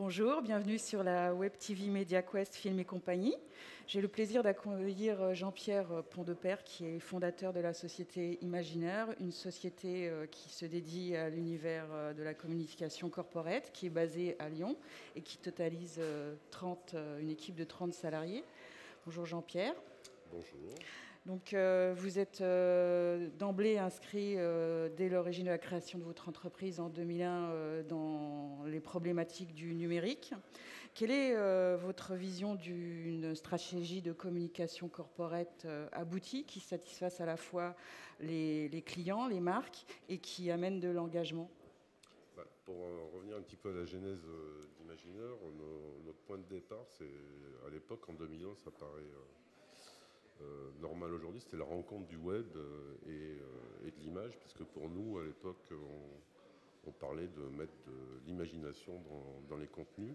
Bonjour, bienvenue sur la Web TV MediaQuest Film et compagnie. J'ai le plaisir d'accueillir Jean-Pierre Pondepère, qui est fondateur de la société Imaginaire, une société qui se dédie à l'univers de la communication corporate, qui est basée à Lyon et qui totalise une équipe de 30 salariés. Bonjour Jean-Pierre. Bonjour. Donc, vous êtes d'emblée inscrit dès l'origine de la création de votre entreprise en 2001 dans les problématiques du numérique. Quelle est votre vision d'une stratégie de communication corporate aboutie qui satisfasse à la fois les clients, les marques et qui amène de l'engagement? Pour revenir un petit peu à la genèse d'Imaginaire, notre point de départ, c'est à l'époque, en 2001, ça paraît normal aujourd'hui, c'était la rencontre du web et de l'image, puisque pour nous, à l'époque, on parlait de mettre de l'imagination dans les contenus.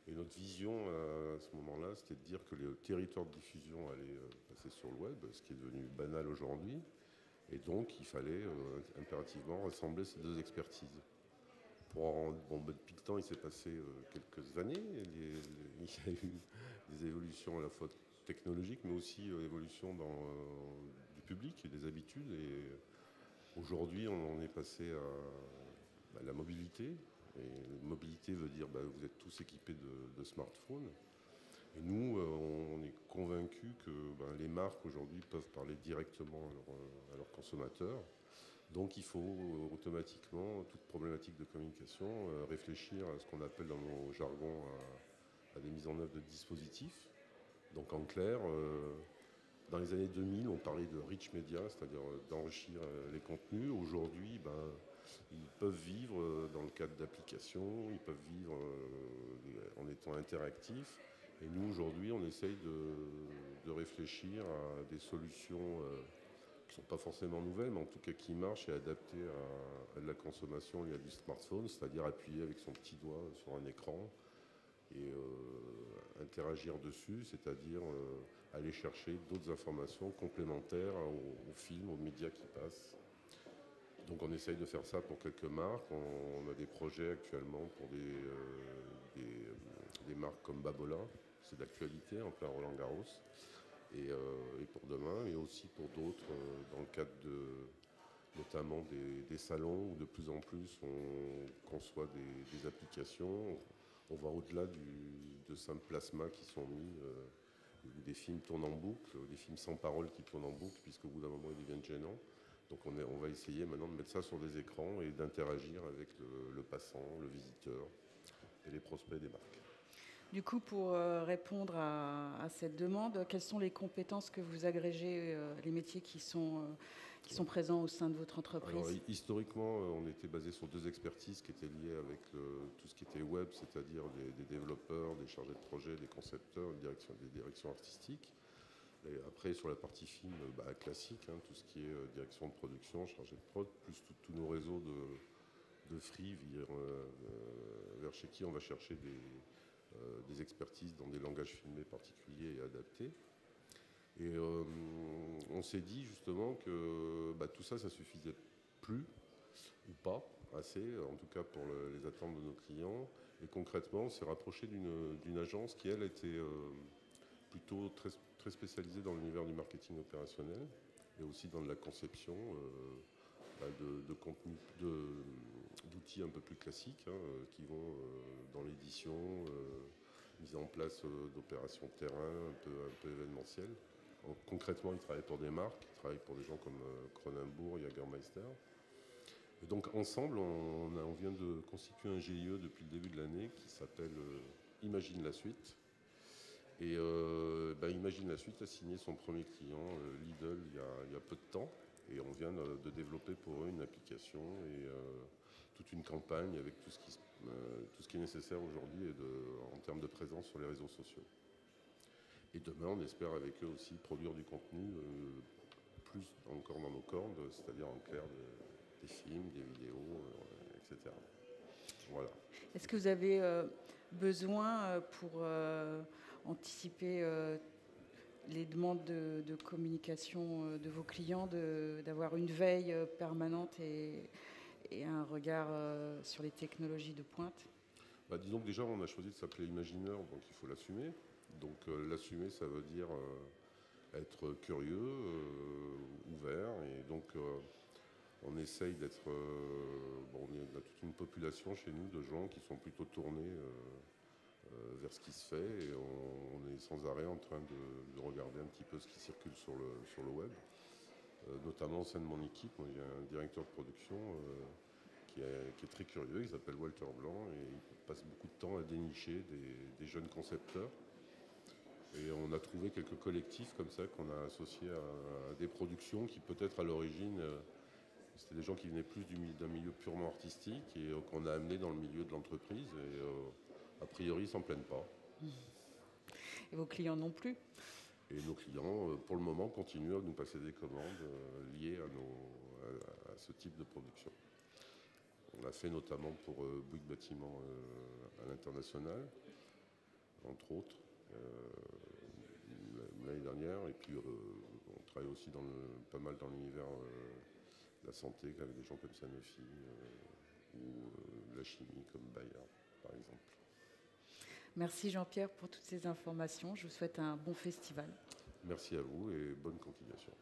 Et notre vision à ce moment-là, c'était de dire que les territoires de diffusion allaient passer sur le web, ce qui est devenu banal aujourd'hui. Et donc, il fallait impérativement rassembler ces deux expertises. Depuis le temps, il s'est passé quelques années. Il y a eu des évolutions à la fois technologiques, mais aussi évolution du public et des habitudes. Et aujourd'hui, on est passé à la mobilité. Et mobilité veut dire vous êtes tous équipés de smartphones. Et nous, on est convaincus que les marques aujourd'hui peuvent parler directement à leurs consommateurs. Donc il faut automatiquement, toute problématique de communication, réfléchir à ce qu'on appelle dans nos jargons à des mises en œuvre de dispositifs. Donc en clair, dans les années 2000, on parlait de rich media, c'est-à-dire d'enrichir les contenus. Aujourd'hui, ils peuvent vivre dans le cadre d'applications, ils peuvent vivre en étant interactifs. Et nous, aujourd'hui, on essaye de réfléchir à des solutions qui ne sont pas forcément nouvelles, mais en tout cas qui marchent et adaptées à de la consommation liée à du smartphone, c'est-à-dire appuyer avec son petit doigt sur un écran et interagir dessus, c'est-à-dire aller chercher d'autres informations complémentaires aux films, aux médias qui passent. Donc on essaye de faire ça pour quelques marques. On a des projets actuellement pour des marques comme Babola, c'est d'actualité en plein Roland-Garros, et pour demain, mais aussi pour d'autres dans le cadre notamment des salons où de plus en plus on conçoit des applications. On va au-delà de simples plasmas qui sont mis, où des films tournent en boucle, des films sans parole qui tournent en boucle, puisqu'au bout d'un moment ils deviennent gênants. Donc on va essayer maintenant de mettre ça sur des écrans et d'interagir avec le passant, le visiteur et les prospects des marques. Du coup, pour répondre à cette demande, quelles sont les compétences que vous agrégez, les métiers qui sont présents au sein de votre entreprise? Alors, historiquement, on était basé sur deux expertises qui étaient liées avec tout ce qui était web, c'est-à-dire des développeurs, des chargés de projet, des concepteurs, des directions artistiques. Et après, sur la partie film classique, tout ce qui est direction de production, chargé de prod, plus tous nos réseaux de free vers chez qui on va chercher des expertises dans des langages filmés particuliers et adaptés. Et on s'est dit justement que tout ça, ça suffisait plus, ou pas assez, en tout cas pour les attentes de nos clients. Et concrètement, on s'est rapproché d'une agence qui, elle, était plutôt très, très spécialisée dans l'univers du marketing opérationnel et aussi dans de la conception de contenu, d'outils un peu plus classiques qui vont dans l'édition, mise en place d'opérations de terrain un peu événementielles. Concrètement, ils travaillent pour des marques, ils travaillent pour des gens comme Cronenbourg, Jägermeister. Et donc ensemble, on vient de constituer un GIE depuis le début de l'année qui s'appelle Imagine la suite. Et Imagine la suite a signé son premier client, Lidl, il y a peu de temps. Et on vient de développer pour eux une application et toute une campagne avec tout ce qui est nécessaire aujourd'hui en termes de présence sur les réseaux sociaux. Et demain, on espère avec eux aussi produire du contenu plus encore dans nos cordes, c'est-à-dire en clair des films, des vidéos, etc. Voilà. Est-ce que vous avez besoin, pour anticiper les demandes de communication de vos clients, d'avoir une veille permanente et un regard sur les technologies de pointe? Disons que déjà, on a choisi de s'appeler Imagineur, donc il faut l'assumer. Donc l'assumer, ça veut dire être curieux, ouvert, et donc on essaye d'être... on a toute une population chez nous de gens qui sont plutôt tournés vers ce qui se fait, et on est sans arrêt en train de regarder un petit peu ce qui circule sur le web. Notamment au sein de mon équipe, il y a un directeur de production qui est très curieux, il s'appelle Walter Blanc, et il passe beaucoup de temps à dénicher des jeunes concepteurs. Et on a trouvé quelques collectifs comme ça qu'on a associés à des productions qui peut-être à l'origine, c'était des gens qui venaient plus d'un milieu purement artistique et qu'on a amenés dans le milieu de l'entreprise, et a priori ils s'en plaignent pas. Et vos clients non plus? Et nos clients, pour le moment, continuent à nous passer des commandes liées à ce type de production. On l'a fait notamment pour Bouygues Bâtiment à l'international, entre autres, l'année dernière. Et puis on travaille aussi pas mal dans l'univers de la santé, avec des gens comme Sanofi ou la chimie comme Bayer, par exemple. Merci Jean-Pierre pour toutes ces informations. Je vous souhaite un bon festival. Merci à vous et bonne continuation.